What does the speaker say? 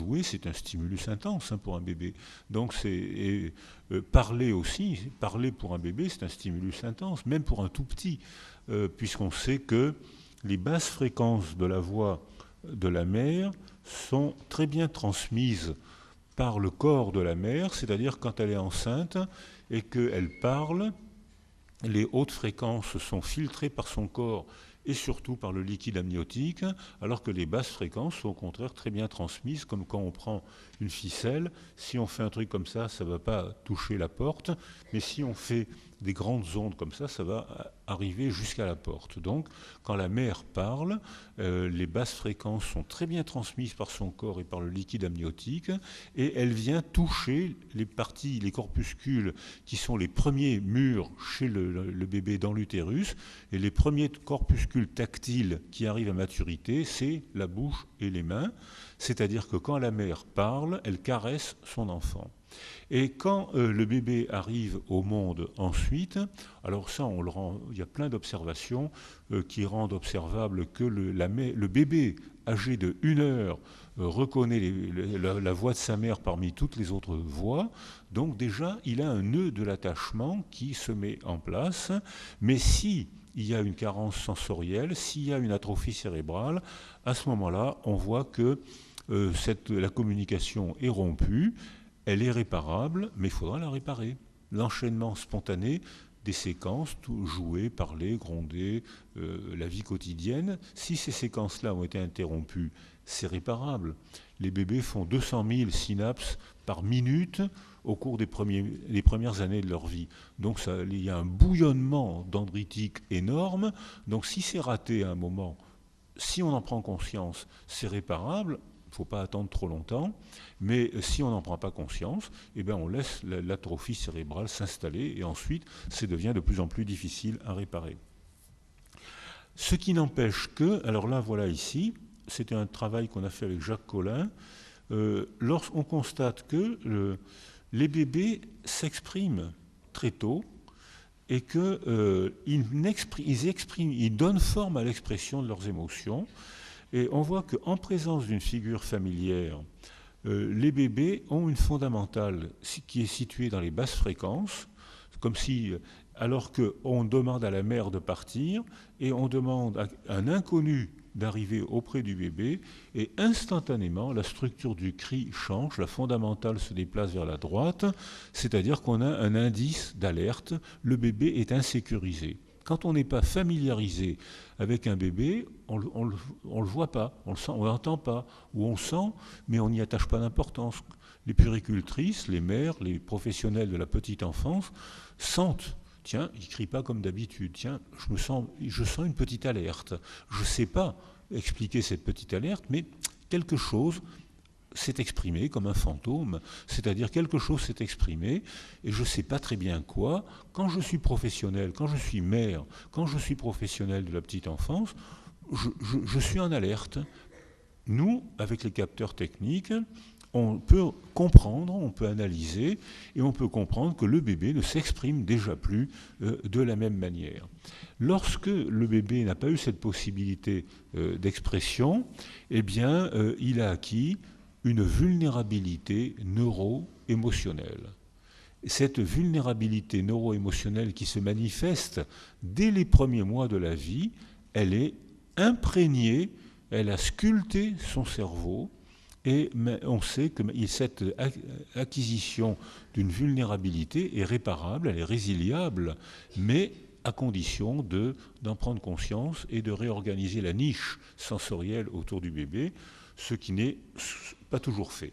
jouer, c'est un stimulus intense pour un bébé. Donc parler aussi, parler pour un bébé, c'est un stimulus intense, même pour un tout petit, puisqu'on sait que les basses fréquences de la voix de la mère sont très bien transmises par le corps de la mère, c'est-à-dire quand elle est enceinte et qu'elle parle, les hautes fréquences sont filtrées par son corps et surtout par le liquide amniotique, alors que les basses fréquences sont au contraire très bien transmises, comme quand on prend une ficelle, si on fait un truc comme ça ne va pas toucher la porte, mais si on fait des grandes ondes comme ça va arriver jusqu'à la porte. Donc, quand la mère parle, les basses fréquences sont très bien transmises par son corps et par le liquide amniotique, et elle vient toucher les parties, les corpuscules qui sont les premiers murs chez le bébé dans l'utérus, et les premiers corpuscules tactiles qui arrivent à maturité, c'est la bouche et les mains, c'est-à-dire que quand la mère parle, elle caresse son enfant. Et quand le bébé arrive au monde ensuite, alors ça, il y a plein d'observations qui rendent observable que le bébé âgé de 1 heure reconnaît la voix de sa mère parmi toutes les autres voix. Donc déjà, il a un nœud de l'attachement qui se met en place. Mais si il y a une carence sensorielle, s'il y a une atrophie cérébrale, à ce moment-là, on voit que la communication est rompue. Elle est réparable, mais il faudra la réparer. L'enchaînement spontané des séquences, jouer, parler, gronder, la vie quotidienne, si ces séquences-là ont été interrompues, c'est réparable. Les bébés font 200 000 synapses par minute au cours des premières années de leur vie. Donc il y a un bouillonnement dendritique énorme. Donc si c'est raté à un moment, si on en prend conscience, c'est réparable. Il ne faut pas attendre trop longtemps, mais si on n'en prend pas conscience, eh bien on laisse l'atrophie cérébrale s'installer et ensuite ça devient de plus en plus difficile à réparer. Ce qui n'empêche que, alors là voilà ici, c'était un travail qu'on a fait avec Jacques Collin, lorsqu'on constate que les bébés s'expriment très tôt et qu'ils donnent forme à l'expression de leurs émotions. Et on voit qu'en présence d'une figure familière, les bébés ont une fondamentale qui est située dans les basses fréquences, comme si, alors qu'on demande à la mère de partir, et on demande à un inconnu d'arriver auprès du bébé, et instantanément, la structure du cri change, la fondamentale se déplace vers la droite, c'est-à-dire qu'on a un indice d'alerte, le bébé est insécurisé. Quand on n'est pas familiarisé avec un bébé, on le voit pas, on l'entend pas, ou on le sent, mais on n'y attache pas d'importance. Les puéricultrices, les mères, les professionnels de la petite enfance sentent. Tiens, il ne crie pas comme d'habitude. Tiens, je sens une petite alerte. Je ne sais pas expliquer cette petite alerte, mais quelque chose s'est exprimé comme un fantôme, c'est-à-dire quelque chose s'est exprimé et je ne sais pas très bien quoi. Quand je suis professionnel, quand je suis mère, quand je suis professionnel de la petite enfance, je suis en alerte. Nous, avec les capteurs techniques, on peut comprendre, on peut analyser et on peut comprendre que le bébé ne s'exprime déjà plus de la même manière. Lorsque le bébé n'a pas eu cette possibilité d'expression, eh bien, il a acquis une vulnérabilité neuro-émotionnelle. Cette vulnérabilité neuro-émotionnelle qui se manifeste dès les premiers mois de la vie, elle est imprégnée, elle a sculpté son cerveau, et on sait que cette acquisition d'une vulnérabilité est réparable, elle est résiliable, mais à condition d'en prendre conscience et de réorganiser la niche sensorielle autour du bébé, ce qui n'est pas toujours fait.